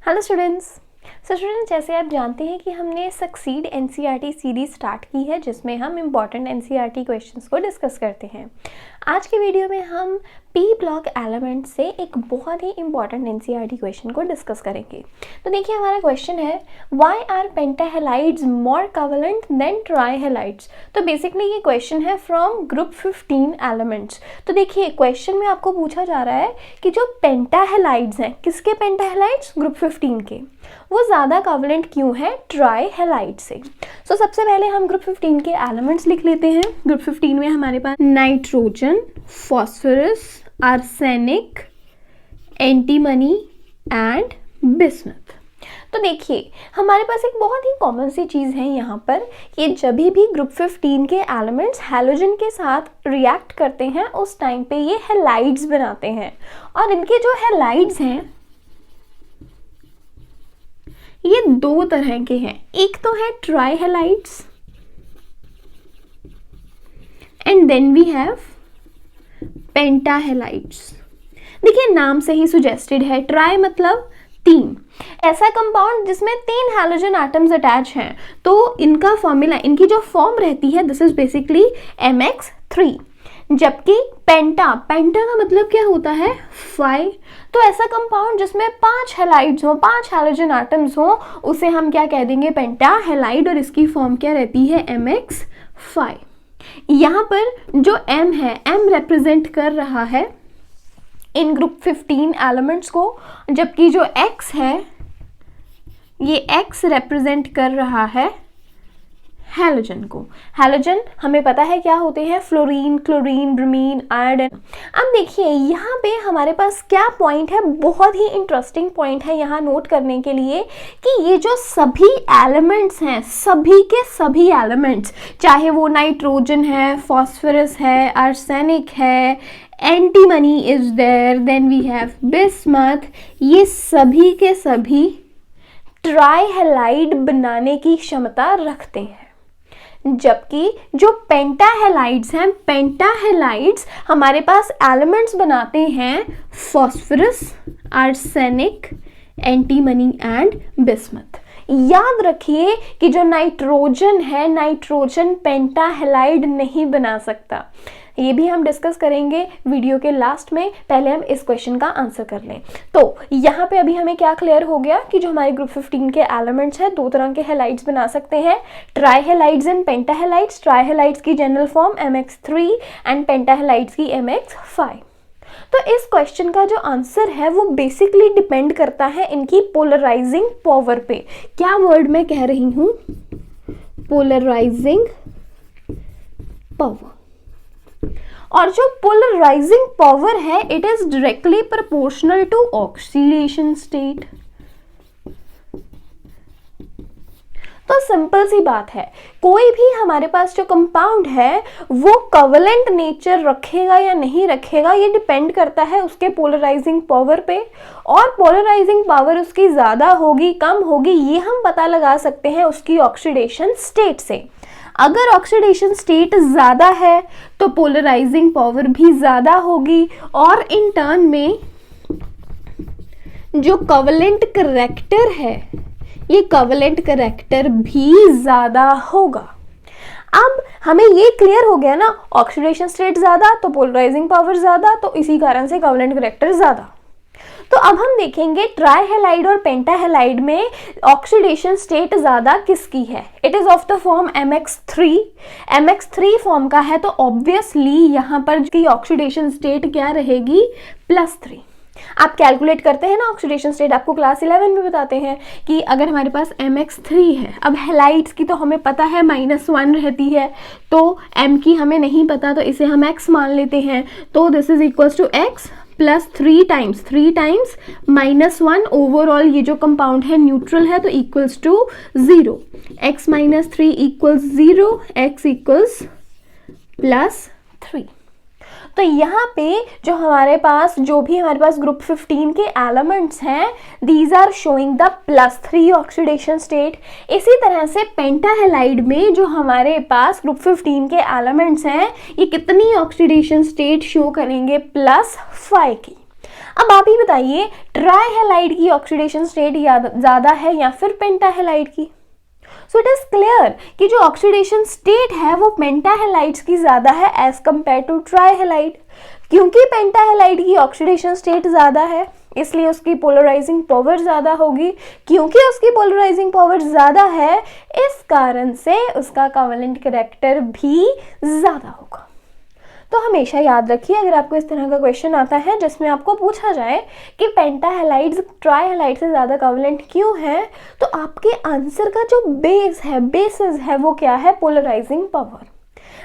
Hello students. Students, जैसे आप जानते हैं कि हमने सक्सीड एनसीईआरटी सीरीज स्टार्ट की है जिसमें हम इम्पॉर्टेंट एनसीईआरटी क्वेश्चंस को डिस्कस करते हैं। आज के वीडियो में हम पी ब्लॉक एलिमेंट से एक बहुत ही इंपॉर्टेंट एनसीईआरटी क्वेश्चन को डिस्कस करेंगे। तो देखिए, हमारा क्वेश्चन है why are pentahalides more covalent than trihalides. तो बेसिकली ये क्वेश्चन है फ्रॉम ग्रुप 15 एलिमेंट्स। तो देखिए, क्वेश्चन में आपको पूछा जा रहा है कि जो पेंटाहेलाइड्स हैं, किसके पेंटाहेलाइड्स? ग्रुप 15 के, वो ज़्यादा कोवेलेंट क्यों है ट्राइहेलाइड से। सो सबसे पहले हम ग्रुप 15 के एलिमेंट्स लिख लेते हैं। ग्रुप 15 में हमारे पास nitrogen, phosphorus, arsenic, antimony and bismuth. तो देखिए, हमारे पास एक बहुत ही कॉमन सी चीज़ है यहाँ पर कि जब भी ग्रुप 15 के एलिमेंट्स हैलोजन के साथ रिएक्ट करते हैं उस टाइम पे ये हैलाइड्स बनाते हैं। और इनके जो हैलाइड्स हैं ये दो तरह के हैं। एक तो है ट्राइहेलाइड्स एंड देन वी हैव पेंटाहेलाइड्स। देखिए, नाम से ही सुजेस्टेड है, ट्राई मतलब तीन। ऐसा कंपाउंड जिसमें 3 हैलोजन एटम्स अटैच हैं, तो इनका फॉर्मूला, इनकी जो फॉर्म रहती है दिस इज बेसिकली MX3। जबकि पेंटा का मतलब क्या होता है? 5। तो ऐसा कंपाउंड जिसमें 5 हैलाइड्स हो, 5 हैलोजन एटम्स हो, उसे हम क्या कह देंगे? पेंटाहेलाइड। और इसकी फॉर्म क्या रहती है? MX5। यहाँ पर जो M है, M रिप्रेजेंट कर रहा है इन ग्रुप 15 एलिमेंट्स को, जबकि जो X है ये X रिप्रेजेंट कर रहा है हैलोजन को। हैलोजन हमें पता है क्या होते हैं? Fluorine, chlorine, bromine, iodine. अब देखिए, यहाँ पे हमारे पास क्या पॉइंट है, बहुत ही इंटरेस्टिंग पॉइंट है यहाँ नोट करने के लिए कि ये जो सभी एलिमेंट्स हैं, सभी के सभी एलिमेंट्स, चाहे वो नाइट्रोजन है, फॉस्फोरस है, आर्सेनिक है, antimony is there, then we have bismuth, ये सभी के सभी ट्राइहेलाइड बनाने की क्षमता रखते हैं। जबकि जो पेंटाहेलाइड्स हैं, पेंटाहेलाइड्स हमारे पास एलिमेंट्स बनाते हैं phosphorus, arsenic, antimony and bismuth. याद रखिए कि जो नाइट्रोजन है, नाइट्रोजन पेंटाहेलाइड नहीं बना सकता। ये भी हम डिस्कस करेंगे वीडियो के लास्ट में। पहले हम इस क्वेश्चन का आंसर कर लें। तो यहाँ पे अभी हमें क्या क्लियर हो गया कि जो हमारे ग्रुप 15 के एलिमेंट्स हैं, दो तरह के हैलाइड्स बना सकते हैं, ट्राइहेलाइड्स एंड पेंटाहेलाइड्स। ट्राइहेलाइड्स की जनरल फॉर्म MX3 एंड पेंटाहेलाइड्स की MX5। तो इस क्वेश्चन का जो आंसर है वो बेसिकली डिपेंड करता है इनकी पोलराइजिंग पावर पे। क्या वर्ड मैं कह रही हूँ? Polarising power. और जो पोलराइजिंग पावर है it is directly proportional to oxidation state. तो सिंपल सी बात है, कोई भी हमारे पास जो कंपाउंड है वो कोवेलेंट नेचर रखेगा या नहीं रखेगा, ये डिपेंड करता है उसके पोलराइजिंग पावर पे। और पोलराइजिंग पावर उसकी ज़्यादा होगी, कम होगी, ये हम पता लगा सकते हैं उसकी ऑक्सीडेशन स्टेट से। अगर ऑक्सीडेशन स्टेट ज़्यादा है तो पोलराइजिंग पावर भी ज़्यादा होगी, और इन टर्न में जो कोवेलेंट करैक्टर है ये कोवेलेंट करैक्टर भी ज़्यादा होगा। अब हमें ये क्लियर हो गया ना, ऑक्सीडेशन स्टेट ज़्यादा तो पोलराइजिंग पावर ज़्यादा, तो इसी कारण से कोवेलेंट करैक्टर ज़्यादा। तो अब हम देखेंगे ट्राइहेलाइड और पेंटाहेलाइड में ऑक्सीडेशन स्टेट ज़्यादा किसकी है। It is of the form MX3। MX3 form का है तो ऑब्वियसली यहाँ पर की ऑक्सीडेशन स्टेट क्या रहेगी? +3। आप कैलकुलेट करते हैं ना ऑक्सीडेशन स्टेट, आपको क्लास 11 में बताते हैं कि अगर हमारे पास MX3 है, अब हैलाइड्स की तो हमें पता है -1 रहती है, तो M की हमें नहीं पता, तो इसे हम X मान लेते हैं। तो this is equals to X plus 3 times -1। Overall ये जो कंपाउंड है न्यूट्रल है तो equals to 0। X - 3 equals 0, X equals +3। तो यहाँ पे जो हमारे पास ग्रुप 15 के एलिमेंट्स हैं, these are showing the +3 oxidation state. इसी तरह से पेंटाहेलाइड में जो हमारे पास ग्रुप 15 के एलिमेंट्स हैं, ये कितनी ऑक्सीडेशन स्टेट शो करेंगे? +5 की। अब आप ही बताइए, ट्राईहैलाइड की ऑक्सीडेशन स्टेट ज़्यादा है या फिर पेंटाहैलाइड की? सो इट इज क्लियर कि जो ऑक्सीडेशन स्टेट है वो पेंटाहैलाइड्स की ज़्यादा है एज कंपेयर टू ट्राईहैलाइड। क्योंकि पेंटाहैलाइड की ऑक्सीडेशन स्टेट ज़्यादा है इसलिए उसकी पोलराइजिंग पावर ज़्यादा होगी। क्योंकि उसकी पोलराइजिंग पावर ज़्यादा है इस कारण से उसका कोवेलेंट कैरेक्टर भी ज़्यादा होगा। तो हमेशा याद रखिए, अगर आपको इस तरह का क्वेश्चन आता है जिसमें आपको पूछा जाए कि पेंटाहैलाइड्स ट्राईहैलाइड से ज़्यादा कोवेलेंट क्यों है, तो आपके आंसर का जो बेसिस है वो क्या है? Polarising power.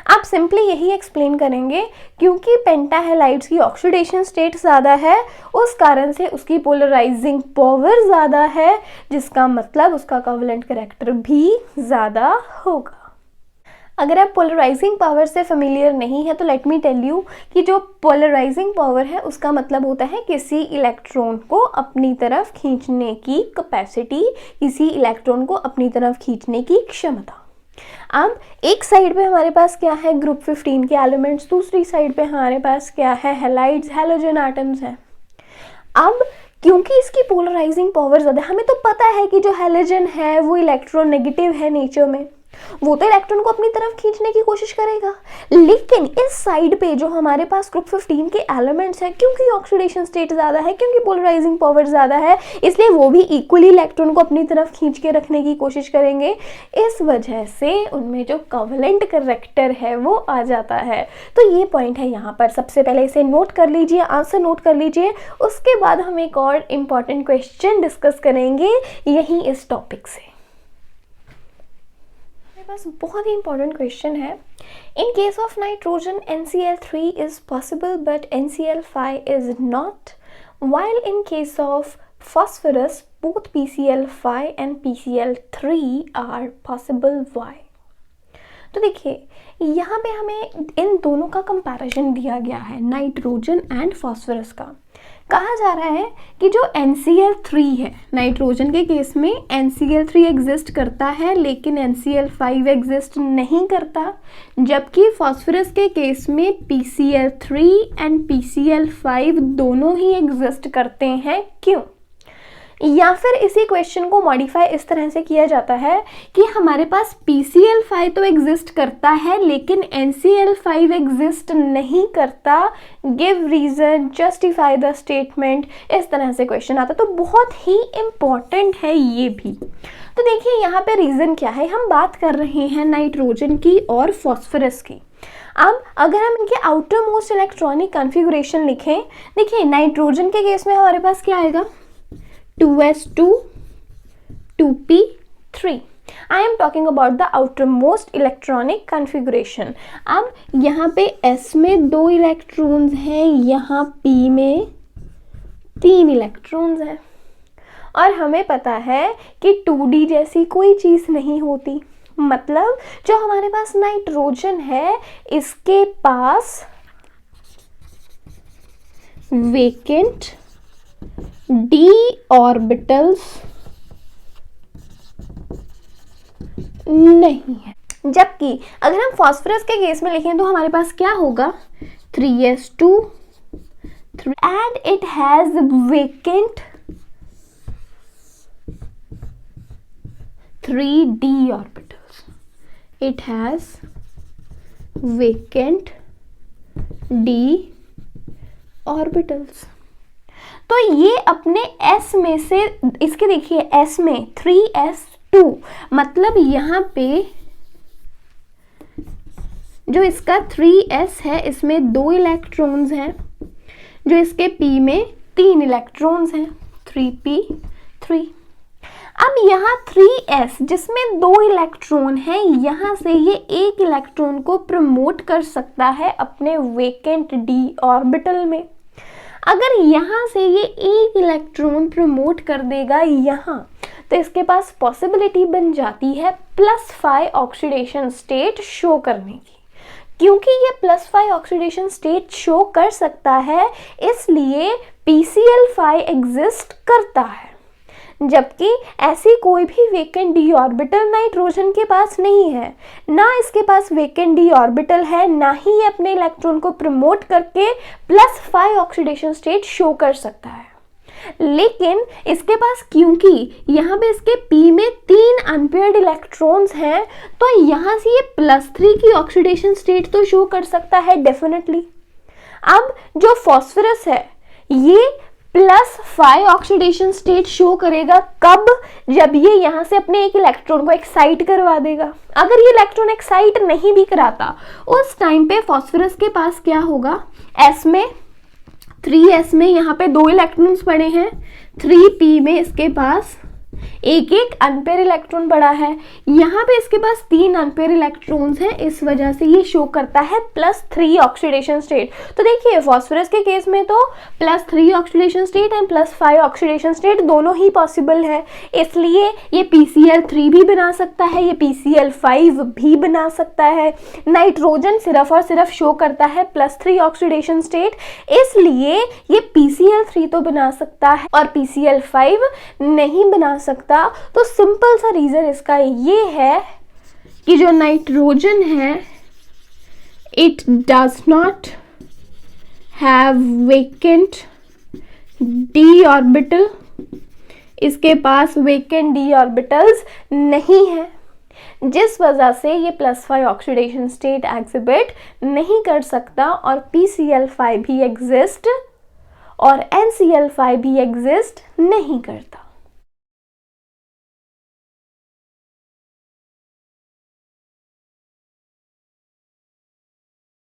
आप सिंपली यही एक्सप्लेन करेंगे क्योंकि पेंटाहैलाइड्स की ऑक्सीडेशन स्टेट ज़्यादा है उस कारण से उसकी पोलराइजिंग पावर ज़्यादा है, जिसका मतलब उसका कोवेलेंट कैरेक्टर भी ज़्यादा होगा। अगर आप पोलराइजिंग पावर से फेमिलियर नहीं है तो लेट मी टेल यू कि जो पोलराइजिंग पावर है उसका मतलब होता है किसी इलेक्ट्रॉन को अपनी तरफ खींचने की कैपेसिटी, किसी इलेक्ट्रॉन को अपनी तरफ खींचने की क्षमता। अब एक साइड पे हमारे पास क्या है? ग्रुप 15 के एलिमेंट्स, दूसरी साइड पे हमारे पास क्या है? हैलाइड्स, हैलोजन एटम्स है। अब क्योंकि इसकी पोलराइजिंग पावर ज़्यादा, हमें तो पता है कि जो हैलोजन है वो इलेक्ट्रोनेगेटिव है नेचर में, वो तो इलेक्ट्रॉन को अपनी तरफ खींचने की कोशिश करेगा। लेकिन इस साइड पे जो हमारे पास ग्रुप 15 के एलिमेंट्स हैं, क्योंकि ऑक्सीडेशन स्टेट ज़्यादा है, क्योंकि पोलराइजिंग पावर ज़्यादा है, इसलिए वो भी इक्वली इलेक्ट्रॉन को अपनी तरफ खींच के रखने की कोशिश करेंगे। इस वजह से उनमें जो कोवेलेंट कैरेक्टर है वो आ जाता है। तो ये पॉइंट है यहाँ पर। सबसे पहले इसे नोट कर लीजिए, आंसर नोट कर लीजिए, उसके बाद हम एक और इम्पॉर्टेंट क्वेश्चन डिस्कस करेंगे यहीं इस टॉपिक से। बस बहुत ही इंपॉर्टेंट क्वेश्चन है। In case of nitrogen NCl3 is possible but NCl5 is not, while in case of phosphorus both PCl5 and PCl3 are possible. Why? तो देखिए यहाँ पे हमें इन दोनों का कंपैरिजन दिया गया है, नाइट्रोजन एंड फॉस्फोरस का। कहा जा रहा है कि जो NCl3 है, नाइट्रोजन के केस में NCl3 एग्जिस्ट करता है लेकिन NCl5 एग्जिस्ट नहीं करता, जबकि फॉस्फोरस के केस में PCl3 एंड PCl5 दोनों ही एग्जिस्ट करते हैं। क्यों? या फिर इसी क्वेश्चन को मॉडिफाई इस तरह से किया जाता है कि हमारे पास PCl5 तो एग्जिस्ट करता है लेकिन NCl5 एग्जिस्ट नहीं करता, give reason, justify the statement, इस तरह से क्वेश्चन आता। तो बहुत ही इम्पॉर्टेंट है ये भी। तो देखिए यहाँ पे रीजन क्या है, हम बात कर रहे हैं नाइट्रोजन की और फॉस्फोरस की। अब अगर हम इनके आउटर मोस्ट इलेक्ट्रॉनिक कॉन्फ़िगरेशन लिखें, देखिए नाइट्रोजन के केस में हमारे पास क्या आएगा? 2s2 2p3। I am talking about the outermost electronic configuration। अब यहाँ पे S में 2 इलेक्ट्रॉन्स हैं, यहाँ P में 3 इलेक्ट्रॉन्स हैं, और हमें पता है कि 2D जैसी कोई चीज़ नहीं होती। मतलब जो हमारे पास नाइट्रोजन है इसके पास वेकेंट d ऑर्बिटल्स नहीं है, जबकि अगर हम फॉस्फोरस के केस में लिखें तो हमारे पास क्या होगा? 3s2 and it has vacant 3d orbitals. It has vacant d orbitals। तो ये अपने S में से, इसके देखिए S में 3s2, मतलब यहाँ पे जो इसका 3s है इसमें 2 इलेक्ट्रॉन्स हैं, जो इसके P में 3 इलेक्ट्रॉन्स हैं, 3p3। अब यहाँ 3s जिसमें 2 इलेक्ट्रॉन हैं, यहाँ से ये एक इलेक्ट्रॉन को प्रमोट कर सकता है अपने वेकेंट d ऑर्बिटल में। अगर यहाँ से ये एक इलेक्ट्रॉन प्रमोट कर देगा यहाँ, तो इसके पास पॉसिबिलिटी बन जाती है +5 ऑक्सीडेशन स्टेट शो करने की। क्योंकि ये +5 ऑक्सीडेशन स्टेट शो कर सकता है इसलिए PCl5 एग्जिस्ट करता है। जबकि ऐसी कोई भी वेकेंट डी ऑर्बिटल नाइट्रोजन के पास नहीं है। ना इसके पास वेकेंट डी ऑर्बिटल है, ना ही ये अपने इलेक्ट्रॉन को प्रमोट करके +5 ऑक्सीडेशन स्टेट शो कर सकता है। लेकिन इसके पास, क्योंकि यहाँ पे इसके p में 3 अनपेयर्ड इलेक्ट्रॉन्स हैं, तो यहाँ से ये +3 की ऑक्सीडेशन स्टेट तो शो कर सकता है डेफिनेटली। अब जो फॉस्फोरस है ये +5 ऑक्सीडेशन स्टेट शो करेगा कब? जब ये यहाँ से अपने एक इलेक्ट्रॉन को एक्साइट करवा देगा। अगर ये इलेक्ट्रॉन एक्साइट नहीं भी कराता, उस टाइम पे फॉस्फोरस के पास क्या होगा? S में 3s में यहाँ पे 2 इलेक्ट्रॉन्स पड़े हैं, 3p में इसके पास एक अनपेयर इलेक्ट्रॉन पड़ा है, यहाँ पे इसके पास 3 अनपेयर इलेक्ट्रॉन्स हैं, इस वजह से ये शो करता है +3 ऑक्सीडेशन स्टेट। तो देखिए फॉस्फोरस के केस में तो +3 oxidation state and +5 oxidation state दोनों ही पॉसिबल है, इसलिए ये PCl3 भी बना सकता है, ये PCl5 भी बना सकता है। नाइट्रोजन सिर्फ और सिर्फ शो करता है +3 ऑक्सीडेशन स्टेट, इसलिए ये PCl3 तो बना सकता है और PCl5 नहीं बना सकता। तो सिंपल सा रीजन इसका ये है कि जो नाइट्रोजन है it does not have vacant D orbital, इसके पास वेकेंट डी ऑर्बिटल्स नहीं है, जिस वजह से ये +5 ऑक्सीडेशन स्टेट एग्जिबिट नहीं कर सकता और PCl5 भी एग्जिस्ट और NCl5 भी एग्जिस्ट नहीं करता।